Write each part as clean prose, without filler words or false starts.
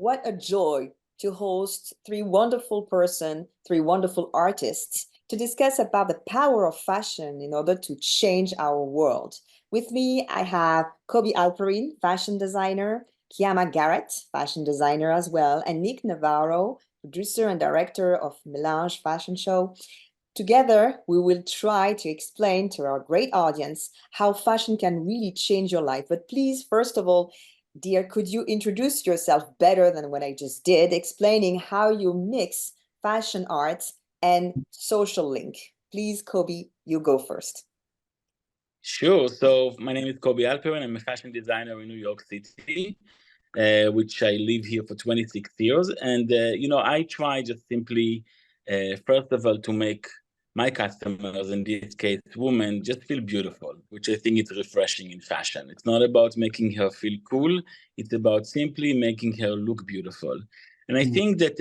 what a joy to host three wonderful artists to discuss about the power of fashion in order to change our world. With me, I have Kobi Haplerin, fashion designer, Keama Garett, fashion designer as well, and Nick Navarro, producer and director of Melange fashion show. Together, we will try to explain to our great audience how fashion can really change your life. But please, first of all, dear, could you introduce yourself better than what I just did, explaining how you mix fashion art and social link? Please, Kobi, you go first. Sure. So my name is Kobi Haplerin. I'm a fashion designer in New York City, which I live here for 26 years. And, I try just simply, first of all, to make my customers, in this case, women, just feel beautiful, which I think is refreshing in fashion. It's not about making her feel cool. It's about simply making her look beautiful. And I think that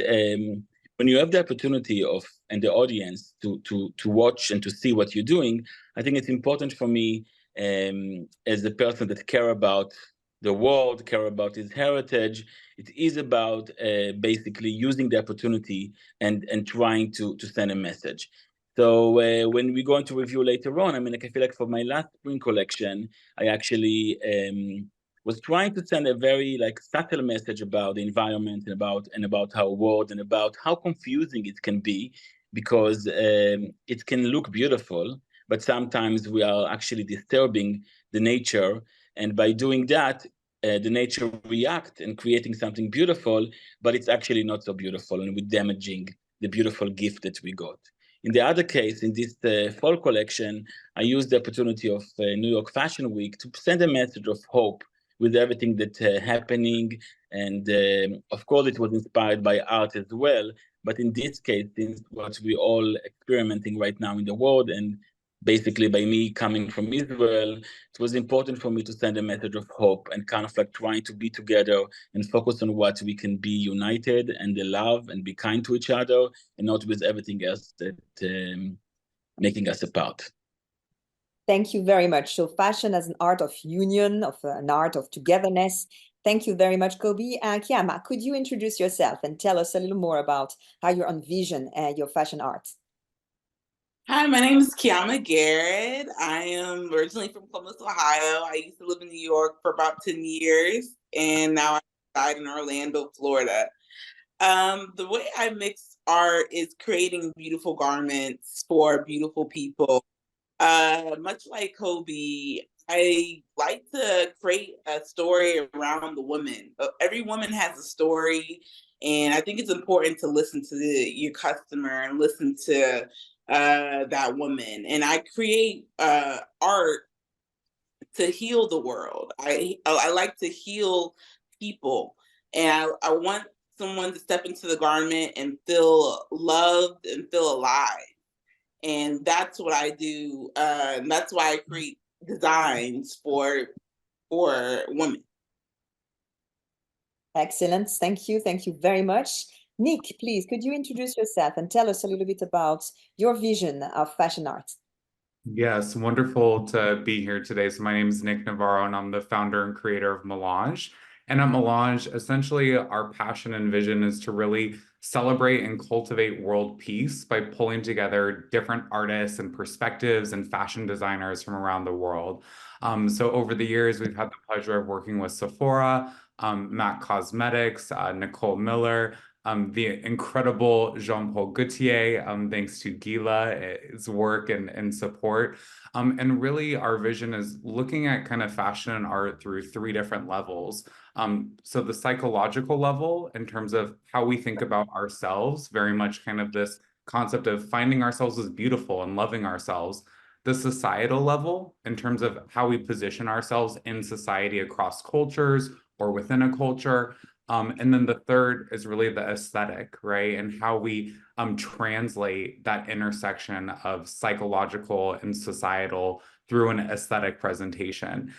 when you have the opportunity of and the audience to watch and to see what you're doing, I think it's important for me as a person that care about the world, care about his heritage. It is about basically using the opportunity and trying to send a message. So when we're going to review later on, I feel like for my last spring collection, I actually was trying to send a very subtle message about the environment and about our world and about how confusing it can be, because it can look beautiful, but sometimes we are actually disturbing the nature. And by doing that, the nature reacts and creating something beautiful, but it's actually not so beautiful, and we're damaging the beautiful gift that we got. In the other case, in this fall collection, I used the opportunity of New York Fashion Week to send a message of hope with everything that's happening. And of course, it was inspired by art as well. But in this case, since what we're all experimenting right now in the world, and basically by me coming from Israel, it was important for me to send a message of hope and kind of trying to be together and focus on what we can be united and love and be kind to each other, and not with everything else that making us apart. Thank you very much. So fashion as an art of union, of an art of togetherness. Thank you very much, Kobi. Keama, could you introduce yourself and tell us a little more about how you envision your fashion art? Hi, my name is Keama Garett. I am originally from Columbus, Ohio. I used to live in New York for about 10 years, and now I reside in Orlando, Florida. The way I mix art is creating beautiful garments for beautiful people. Much like Kobi, I like to create a story around the woman. Every woman has a story, and I think it's important to listen to your customer and listen to that woman. And I create art to heal the world. I like to heal people, and I want someone to step into the garment and feel loved and feel alive. And that's what I do. And that's why I create designs for women. Excellent. Thank you. Thank you very much. Nick, please, could you introduce yourself and tell us a little bit about your vision of fashion art? Yes, wonderful to be here today. So my name is Nick Navarro, and I'm the founder and creator of Melange. And at Melange, essentially, our passion and vision is to really celebrate and cultivate world peace by pulling together different artists and perspectives and fashion designers from around the world. So over the years, we've had the pleasure of working with Sephora, MAC Cosmetics, Nicole Miller, the incredible Jean-Paul Gaultier, thanks to Gila, his work and support. And really our vision is looking at kind of fashion and art through three different levels. So the psychological level, in terms of how we think about ourselves, very much kind of this concept of finding ourselves as beautiful and loving ourselves. The societal level, in terms of how we position ourselves in society across cultures or within a culture. And then the third is really the aesthetic, right? And how we translate that intersection of psychological and societal through an aesthetic presentation.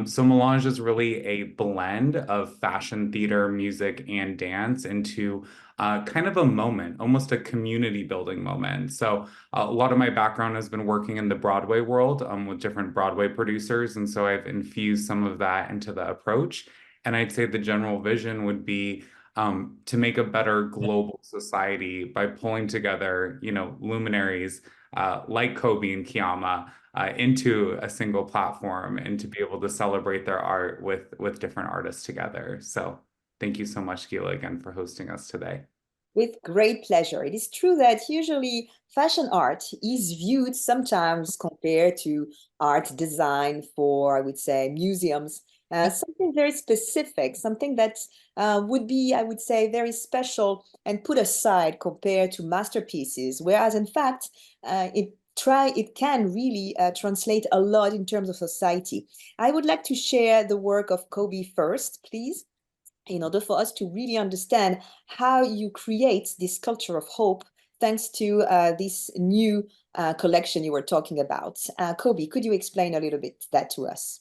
So Melange is really a blend of fashion, theater, music, and dance into kind of a moment, almost a community building moment. So a lot of my background has been working in the Broadway world with different Broadway producers. And so I've infused some of that into the approach. And I'd say the general vision would be to make a better global society by pulling together, luminaries like Kobi and Keama into a single platform and to be able to celebrate their art with different artists together. So thank you so much, Gila, again, for hosting us today. With great pleasure. It is true that usually fashion art is viewed sometimes compared to art design for, I would say, museums, something very specific, something that would be, I would say, very special and put aside compared to masterpieces. Whereas, in fact, it can really translate a lot in terms of society. I would like to share the work of Kobi first, please, in order for us to really understand how you create this culture of hope thanks to this new collection you were talking about. Kobi, could you explain a little bit that to us?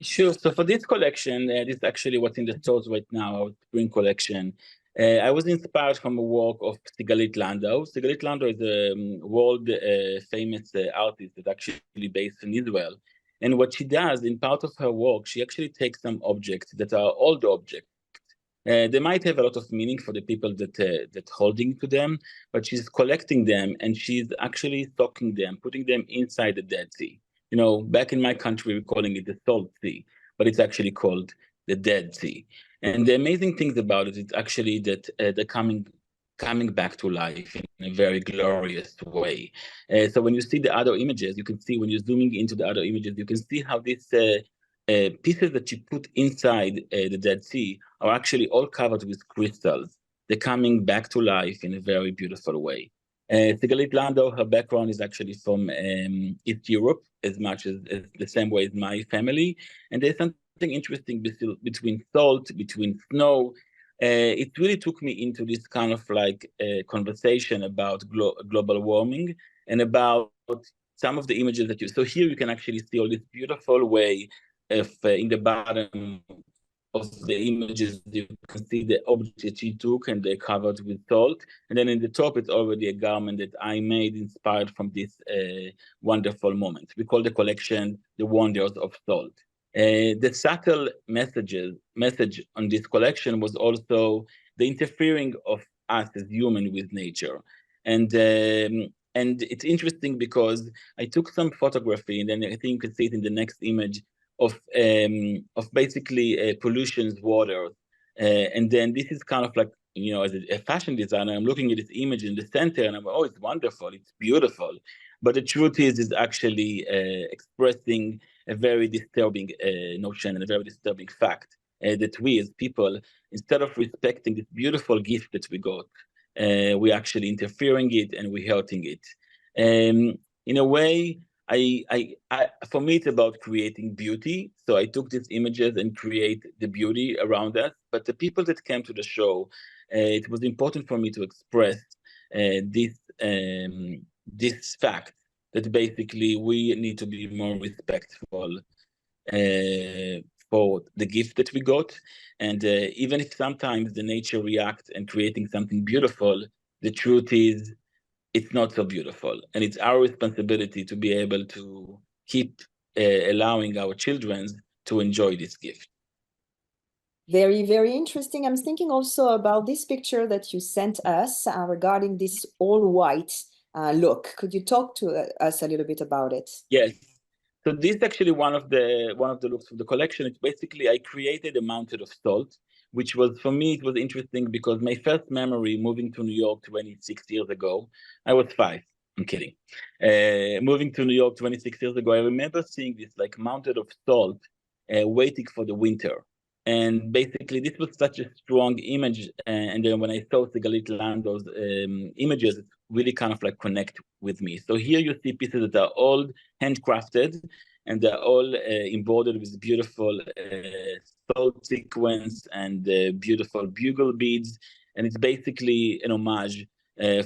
Sure. So for this collection, this is actually what's in the stores right now, our spring collection. I was inspired from a work of Sigalit Landau. Sigalit Landau is a world famous artist that's actually based in Israel. And what she does in part of her work, she actually takes some objects that are old objects. They might have a lot of meaning for the people that holding to them, but she's collecting them and she's actually stocking them, putting them inside the Dead Sea. Back in my country, we're calling it the Salt Sea, but it's actually called the Dead Sea. And the amazing things about it is actually that they're coming back to life in a very glorious way. So when you see the other images, you can see when you're zooming into the other images, you can see how these pieces that you put inside the Dead Sea are actually all covered with crystals. They're coming back to life in a very beautiful way. Sigalit Landau, her background is actually from East Europe, as much as the same way as my family. And there's something interesting between salt, between snow. It really took me into this kind of like conversation about global warming and about some of the images that so here you can actually see all this beautiful way of in the bottom of the images, you can see the object that she took and they're covered with salt. And then in the top, it's already a garment that I made inspired from this wonderful moment. We call the collection The Wonders of Salt. The subtle message on this collection was also the interfering of us as human with nature. And it's interesting because I took some photography, and then I think you can see it in the next image, of basically pollution's water. And then this is kind of like, as a fashion designer, I'm looking at this image in the center and I'm like, oh, it's wonderful, it's beautiful. But the truth is actually expressing a very disturbing notion and a very disturbing fact that we as people, instead of respecting this beautiful gift that we got, we're actually interfering it and we're hurting it. In a way, for me, it's about creating beauty. So I took these images and create the beauty around us. But the people that came to the show, it was important for me to express this fact that basically we need to be more respectful for the gift that we got. And even if sometimes the nature reacts and creating something beautiful, the truth is it's not so beautiful. And it's our responsibility to be able to keep allowing our children to enjoy this gift. Very, very interesting. I'm thinking also about this picture that you sent us regarding this all white look. Could you talk to us a little bit about it? Yes. So this is actually one of the looks of the collection. It's basically, I created a mountain of salt, which was, for me, it was interesting because my first memory moving to New York 26 years ago, I was 5. I'm kidding. Moving to New York 26 years ago, I remember seeing this like mountain of salt waiting for the winter. And basically, this was such a strong image. And then when I saw Sigalit Landau's images, it really kind of like connect with me. So here you see pieces that are all handcrafted, and they're all embroidered with beautiful salt sequence and beautiful bugle beads. And it's basically an homage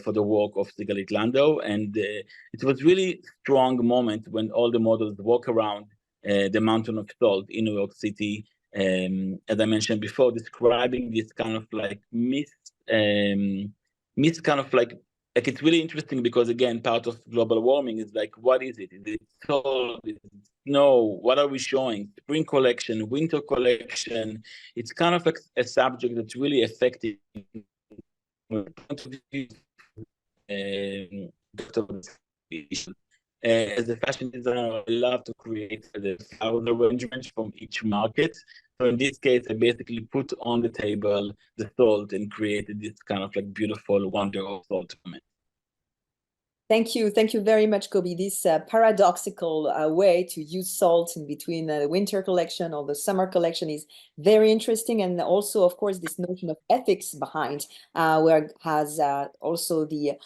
for the work of Sigalit Landau. And it was really strong moment when all the models walk around the mountain of salt in New York City. As I mentioned before, describing this kind of like mist kind of like it's really interesting because, again, part of global warming is like, what is it? Is it salt? Is it know what are we showing, spring collection, winter collection. It's kind of like a subject that's really effective. As a fashion designer, I love to create the flower arrangements from each market. So in this case, I basically put on the table the salt and created this kind of like beautiful wonder of salt moment. Thank you. Thank you very much, Kobi. This paradoxical way to use salt in between the winter collection or the summer collection is very interesting. And also, of course, this notion of ethics behind where has also the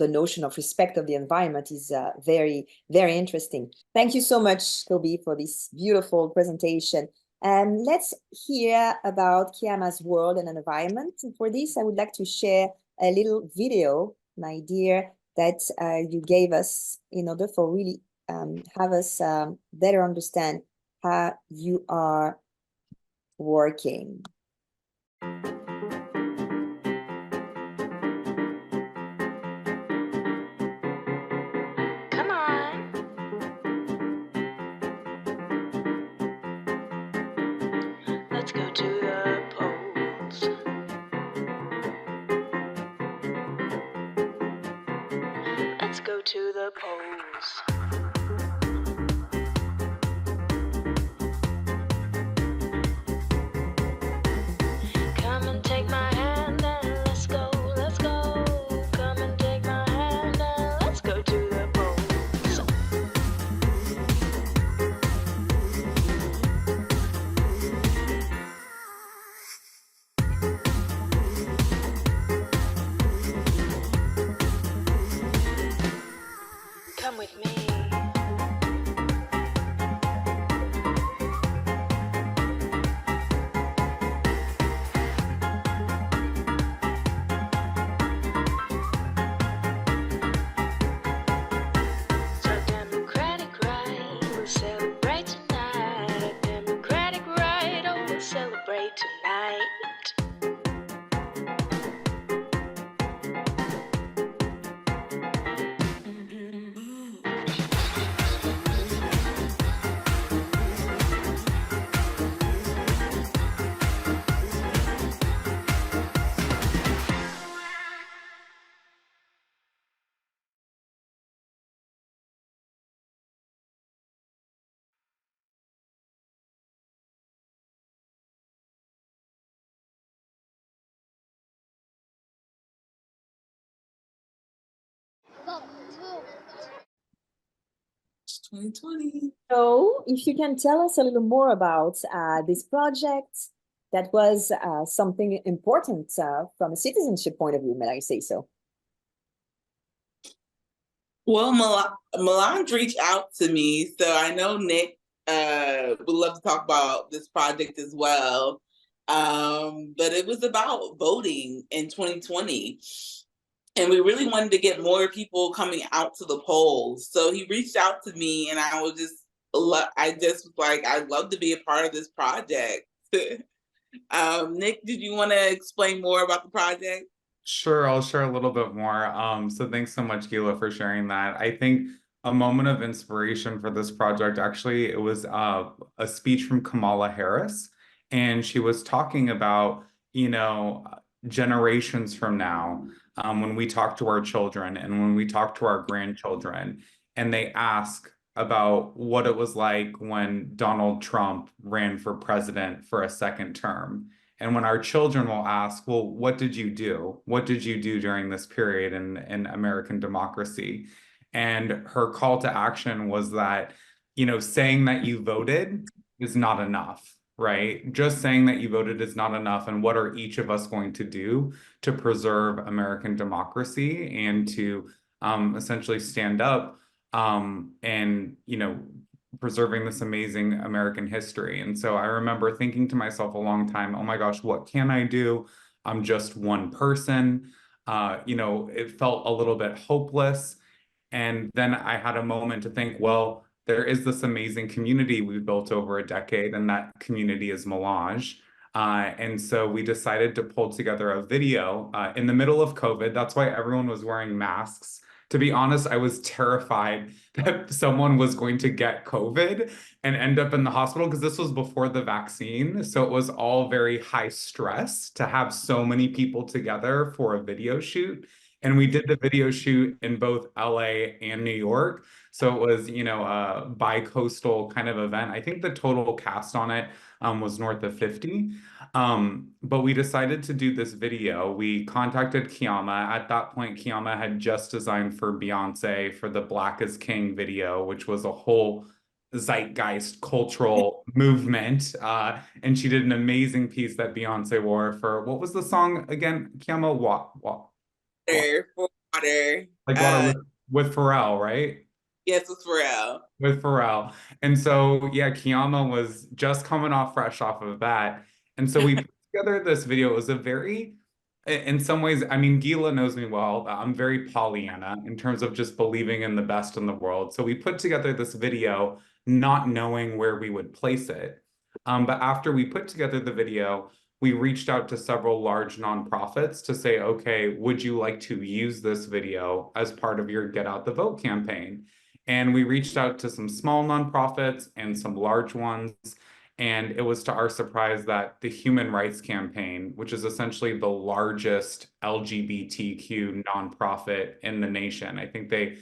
notion of respect of the environment is very, very interesting. Thank you so much, Kobi, for this beautiful presentation. And let's hear about Keama's world and environment. And for this, I would like to share a little video, my dear, that you gave us in order for really have us better understand how you are working. Come on. Let's go to the polls. Let's go to the polls. Come and take my hand and let's go, let's go. Come and take my hand and let's go to the polls. Come with me. So democratic right, we'll celebrate tonight. A democratic right, oh, we'll celebrate tonight. It's 2020. So if you can tell us a little more about this project, that was something important from a citizenship point of view, may I say so? Well, Melange reached out to me, so I know Nick would love to talk about this project as well. But it was about voting in 2020. And we really wanted to get more people coming out to the polls. So he reached out to me and I just was like, I'd love to be a part of this project. Nick, did you want to explain more about the project? Sure, I'll share a little bit more. So thanks so much, Gila, for sharing that. I think a moment of inspiration for this project, actually, it was a speech from Kamala Harris, and she was talking about, generations from now, when we talk to our children and when we talk to our grandchildren, and they ask about what it was like when Donald Trump ran for president for a second term. And when our children will ask, well, what did you do? What did you do during this period in American democracy? And her call to action was that, saying that you voted is not enough, right? Just saying that you voted is not enough. And what are each of us going to do to preserve American democracy and to essentially stand up and, preserving this amazing American history. And so I remember thinking to myself a long time, oh my gosh, what can I do? I'm just one person. It felt a little bit hopeless. And then I had a moment to think, well, there is this amazing community we've built over a decade, and that community is Melange. And so we decided to pull together a video in the middle of COVID. That's why everyone was wearing masks To be honest, I was terrified that someone was going to get COVID and end up in the hospital because this was before the vaccine. So it was all very high stress to have so many people together for a video shoot. And we did the video shoot in both LA and New York. So it was, a bi-coastal kind of event. I think the total cast on it was north of 50. But we decided to do this video. We contacted Keama. At that point, Keama had just designed for Beyonce for the Black is King video, which was a whole zeitgeist cultural movement. And she did an amazing piece that Beyonce wore for, what was the song again, Keama? Water, for water. Like water with Pharrell, right? Yes, with Pharrell. With Pharrell. And so, yeah, Keama was just coming off fresh off of that. And so we put together this video. It was a very, in some ways, I mean, Gila knows me well. I'm very Pollyanna in terms of just believing in the best in the world. So we put together this video, not knowing where we would place it. But after we put together the video, we reached out to several large nonprofits to say, okay, would you like to use this video as part of your Get Out the Vote campaign? And we reached out to some small nonprofits and some large ones. And it was to our surprise that the Human Rights Campaign, which is essentially the largest LGBTQ nonprofit in the nation, I think they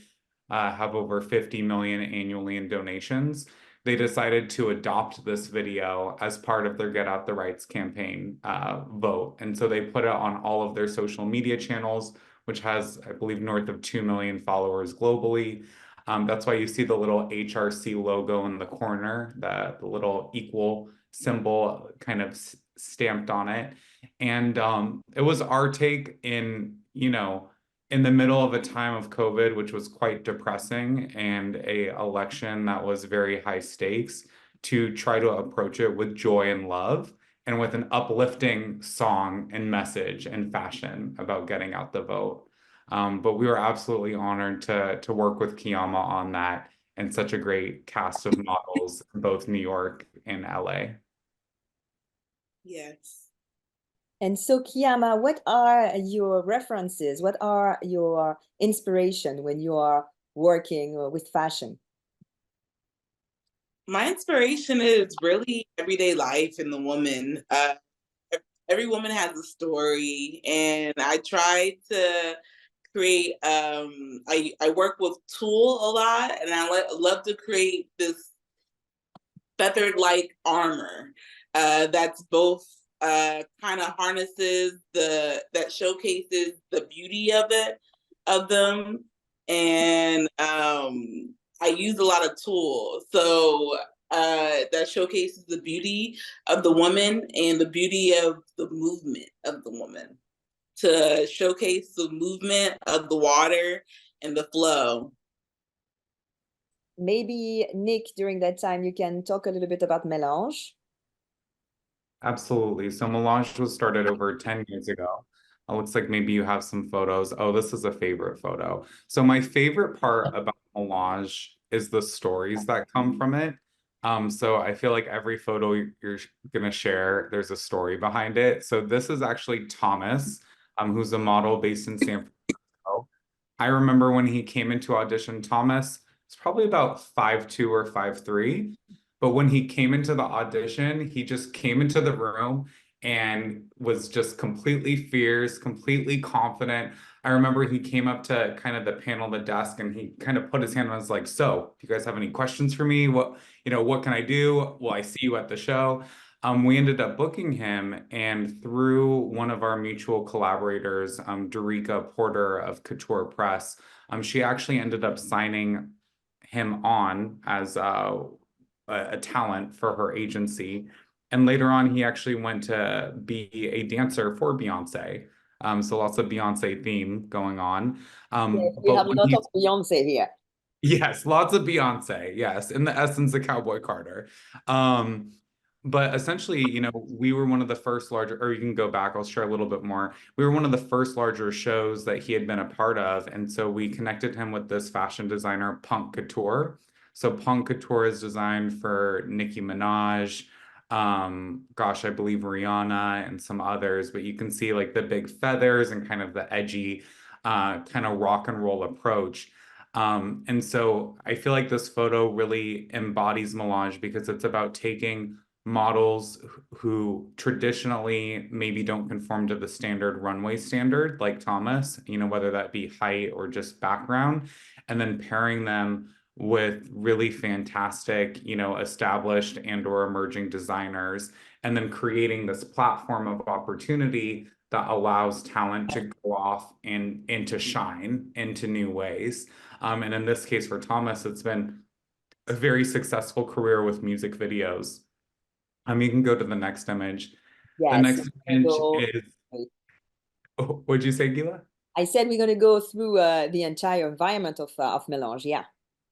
have over 50 million annually in donations. They decided to adopt this video as part of their Get Out the Rights campaign vote. And so they put it on all of their social media channels, which has, I believe, north of 2 million followers globally. That's why you see the little HRC logo in the corner, the little equal symbol kind of stamped on it. And it was our take in the middle of a time of COVID, which was quite depressing, and a election that was very high stakes, to try to approach it with joy and love and with an uplifting song and message and fashion about getting out the vote. But we were absolutely honored to work with Keama on that, and such a great cast of models in both New York and LA. Yes. And so, Keama, what are your references? What are your inspiration when you are working with fashion? My inspiration is really everyday life in the woman. Every woman has a story, and I try to create. I work with tulle a lot, and I love to create this feathered-like armor that's both kind of harnesses that showcases the beauty of them, and I use a lot of tools, so that showcases the beauty of the woman and the beauty of the movement of the woman, to showcase the movement of the water and the flow. Maybe, Nick, during that time, you can talk a little bit about Melange. Absolutely. So Melange was started over 10 years ago. It looks like maybe you have some photos. Oh, this is a favorite photo. So my favorite part about Melange is the stories that come from it. So I feel like every photo you're going to share, there's a story behind it. So this is actually Thomas, who's a model based in San Francisco. I remember when he came into audition, Thomas was probably about 5'2" or 5'3". But when he came into the audition, he just came into the room and was just completely fierce, completely confident. I remember he came up to kind of the panel, the desk, and he kind of put his hand on, was like, so, do you guys have any questions for me? What can I do? Will I see you at the show? We ended up booking him, and through one of our mutual collaborators, Dorica Porter of Couture Press, she actually ended up signing him on as a talent for her agency. And later on, he actually went to be a dancer for Beyonce. So lots of Beyonce theme going on. Yes, we have a lot of Beyonce here. Yes, lots of Beyonce. Yes, in the essence of Cowboy Carter. But essentially, we were one of the first larger, or you can go back, I'll share a little bit more. We were one of the first larger shows that he had been a part of. And so we connected him with this fashion designer, Punk Couture. So Punk Couture is designed for Nicki Minaj, I believe Rihanna and some others, but you can see like the big feathers and kind of the edgy kind of rock and roll approach. And so I feel like this photo really embodies Melange because it's about taking models who traditionally maybe don't conform to the standard runway standard, like Thomas, whether that be height or just background, and then pairing them with really fantastic, established and or emerging designers, and then creating this platform of opportunity that allows talent to go off and to shine into new ways. And in this case for Thomas, it's been a very successful career with music videos. You can go to the next image. The Yes. next image is, what'd you say, Gila? I said we're going to go through the entire environment of Melange. Yeah.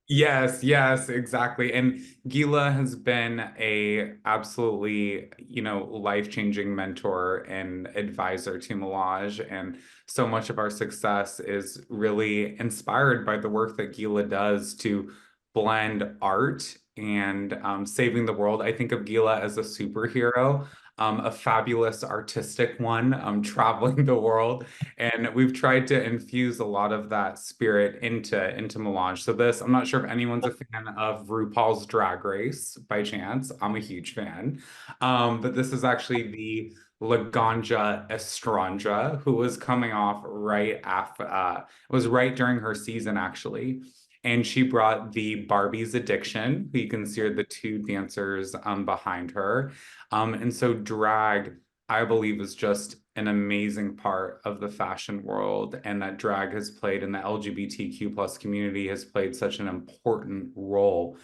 Yes, exactly. And Gila has been a absolutely, life-changing mentor and advisor to Melange. And so much of our success is really inspired by the work that Gila does to blend art and saving the world. I think of Gila as a superhero, a fabulous artistic one, traveling the world. And we've tried to infuse a lot of that spirit into Melange. So this, I'm not sure if anyone's a fan of RuPaul's Drag Race by chance. I'm a huge fan. But this is actually the Laganja Estranja, who was coming off right after, it was right during her season, actually. And she brought the Barbie's Addiction. You can see the two dancers behind her. And so drag, I believe, is just an amazing part of the fashion world, and that drag has played in the LGBTQ plus community has played such an important role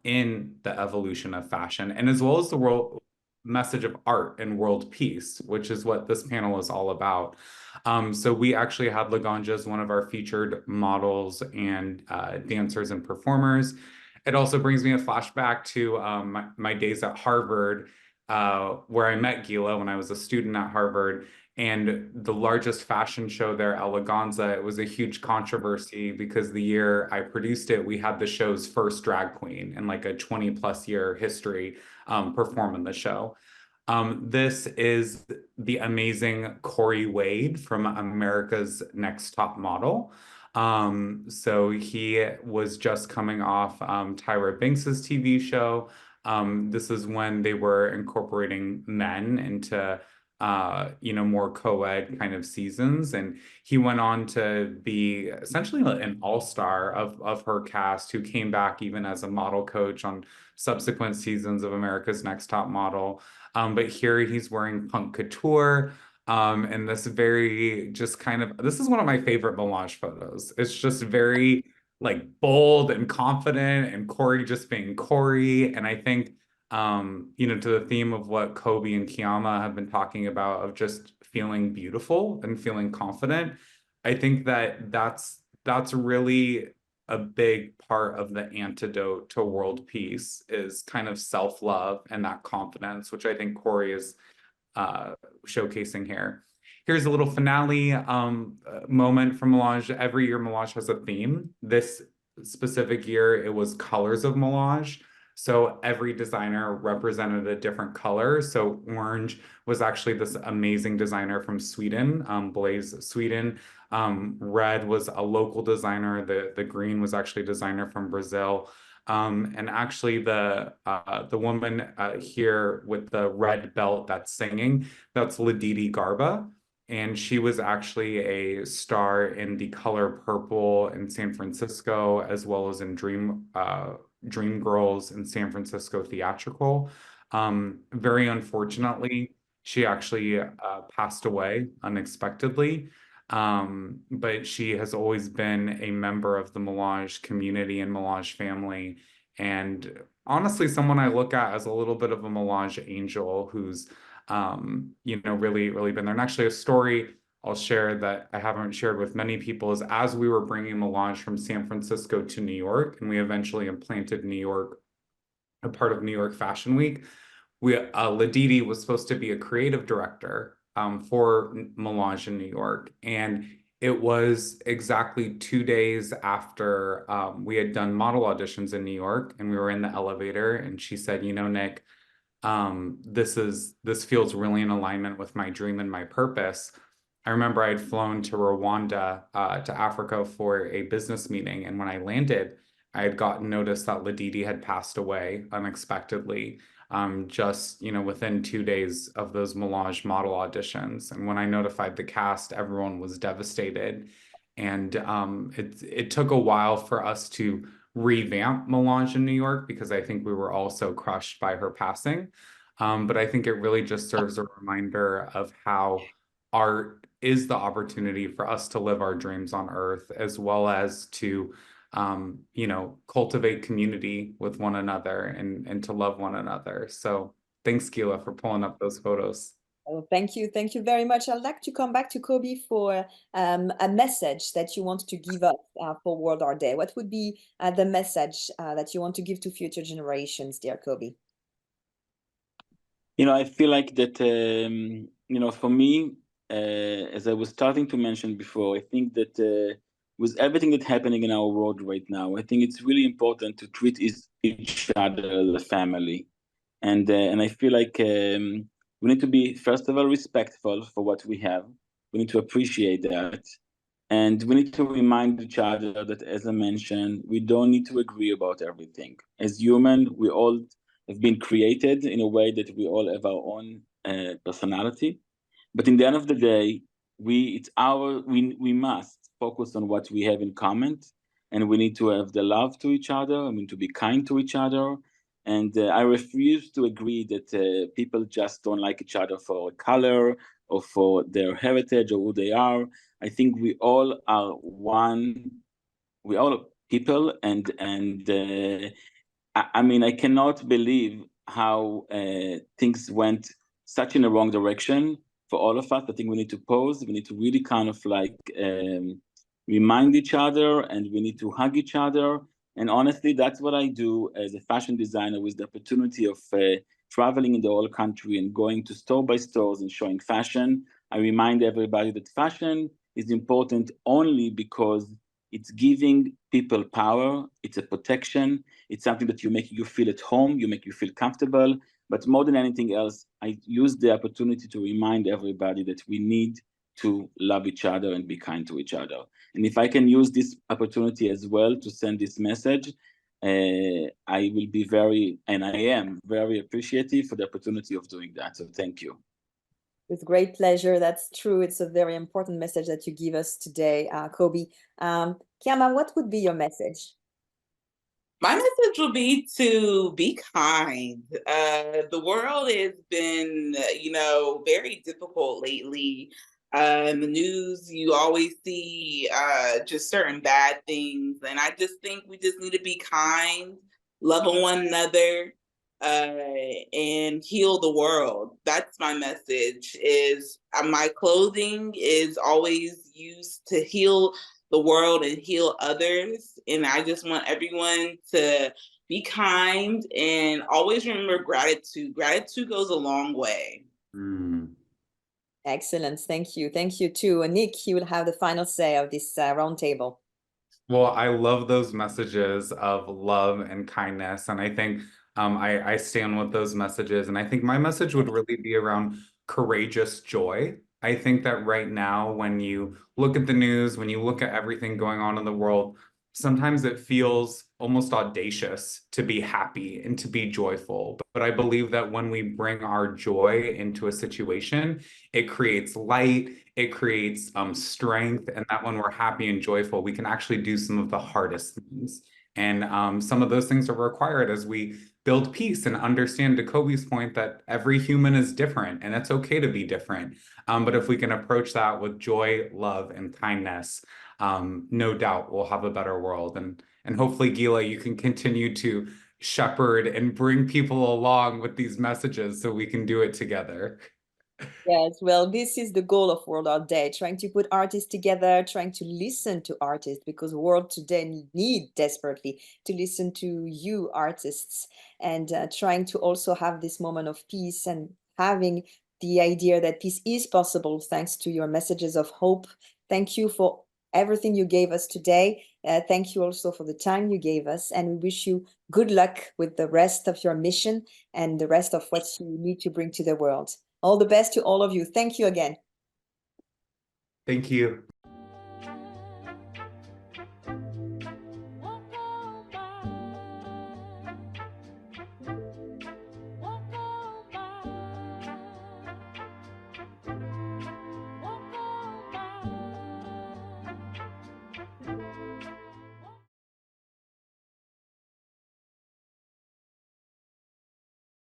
in the evolution of fashion, and as well as the world message of art and world peace, which is what this panel is all about. So we actually had Laganja as one of our featured models and dancers and performers. It also brings me a flashback to my days at Harvard, where I met Gila when I was a student at Harvard. And the largest fashion show there, Eleganza, it was a huge controversy because the year I produced it, we had the show's first drag queen in like a 20+ year history perform in the show. This is the amazing Corey Wade from America's Next Top Model. So he was just coming off Tyra Banks's TV show. This is when they were incorporating men into more co-ed kind of seasons, and he went on to be essentially an all-star of her cast, who came back even as a model coach on subsequent seasons of America's Next Top Model. But here he's wearing punk couture, and this very just kind of, this is one of my favorite Melange photos. It's just very like bold and confident, and Corey just being Corey. And I think to the theme of what Kobi and Keama have been talking about, of just feeling beautiful and feeling confident, I think that that's really a big part of the antidote to world peace, is kind of self-love and that confidence, which I think Corey is showcasing here. Here's a little finale moment from Melange. Every year Melange has a theme. This specific year, it was Colors of Melange. So every designer represented a different color. So orange was actually this amazing designer from Sweden, Blaze Sweden. Red was a local designer. The green was actually a designer from Brazil. And actually the woman here with the red belt that's singing, that's Ladidi Garba. And she was actually a star in The Color Purple in San Francisco, as well as in Dreamgirls in San Francisco theatrical. Very unfortunately, she actually passed away unexpectedly. But she has always been a member of the Melange community and Melange family. And honestly, someone I look at as a little bit of a Melange angel, who's really been there. And actually a story I'll share that I haven't shared with many people is, as we were bringing Melange from San Francisco to New York, and we eventually implanted New York, a part of New York Fashion Week, Ladidi was supposed to be a creative director for Melange in New York. And it was exactly 2 days after we had done model auditions in New York, and we were in the elevator, and she said, Nick, this feels really in alignment with my dream and my purpose. I remember I'd flown to Rwanda, to Africa for a business meeting. And when I landed, I had gotten notice that Ladidi had passed away unexpectedly, just, within 2 days of those Melange model auditions. And when I notified the cast, everyone was devastated. And it took a while for us to revamp Melange in New York because I think we were all so crushed by her passing. But I think it really just serves a reminder of how art is the opportunity for us to live our dreams on earth, as well as to, cultivate community with one another and to love one another. So thanks, Gila, for pulling up those photos. Oh, thank you. Thank you very much. I'd like to come back to Kobi for a message that you want to give us for World Art Day. What would be the message that you want to give to future generations, dear Kobi? I feel like that, for me, as I was starting to mention before, I think that with everything that's happening in our world right now, I think it's really important to treat each other as a family. And I feel like we need to be, first of all, respectful for what we have. We need to appreciate that. And we need to remind each other that, as I mentioned, we don't need to agree about everything. As human, we all have been created in a way that we all have our own personality. But in the end of the day, we must focus on what we have in common, and we need to have the love to each other. I mean, to be kind to each other. And I refuse to agree that people just don't like each other for color or for their heritage or who they are. I think we all are one. We all are people, and I mean, I cannot believe how things went such in the wrong direction for all of us. I think we need to pause. We need to really kind of like remind each other, and we need to hug each other. And honestly, that's what I do as a fashion designer, with the opportunity of traveling in the whole country and going to store by stores and showing fashion. I remind everybody that fashion is important only because it's giving people power. It's a protection. It's something that make you feel at home, make you feel comfortable. But more than anything else, I use the opportunity to remind everybody that we need to love each other and be kind to each other. And if I can use this opportunity as well to send this message, I will be and I am very appreciative for the opportunity of doing that. So thank you. With great pleasure. That's true. It's a very important message that you give us today, Kobi. Keama, what would be your message? My message will be to be kind. The world has been, very difficult lately. In the news, you always see just certain bad things. And I just think we just need to be kind, love one another, and heal the world. That's my message. Is my clothing is always used to heal the world and heal others. And I just want everyone to be kind and always remember gratitude. Gratitude goes a long way. Excellent. Thank you. Thank you too. Nick, you will have the final say of this roundtable. Well, I love those messages of love and kindness. And I think I stand with those messages. And I think my message would really be around courageous joy. I think that right now, when you look at the news, when you look at everything going on in the world, sometimes it feels almost audacious to be happy and to be joyful. But I believe that when we bring our joy into a situation, it creates light, it creates strength, and that when we're happy and joyful, we can actually do some of the hardest things. And some of those things are required as we build peace and understand, to Kobi's point, that every human is different and it's okay to be different. But if we can approach that with joy, love, and kindness, no doubt we'll have a better world. And hopefully, Gila, you can continue to shepherd and bring people along with these messages so we can do it together. Yes, well, this is the goal of World Art Day, trying to put artists together, trying to listen to artists, because the world today need desperately to listen to you artists, and trying to also have this moment of peace and having the idea that peace is possible thanks to your messages of hope. Thank you for everything you gave us today. Thank you also for the time you gave us, and we wish you good luck with the rest of your mission and the rest of what you need to bring to the world. All the best to all of you. Thank you again. Thank you.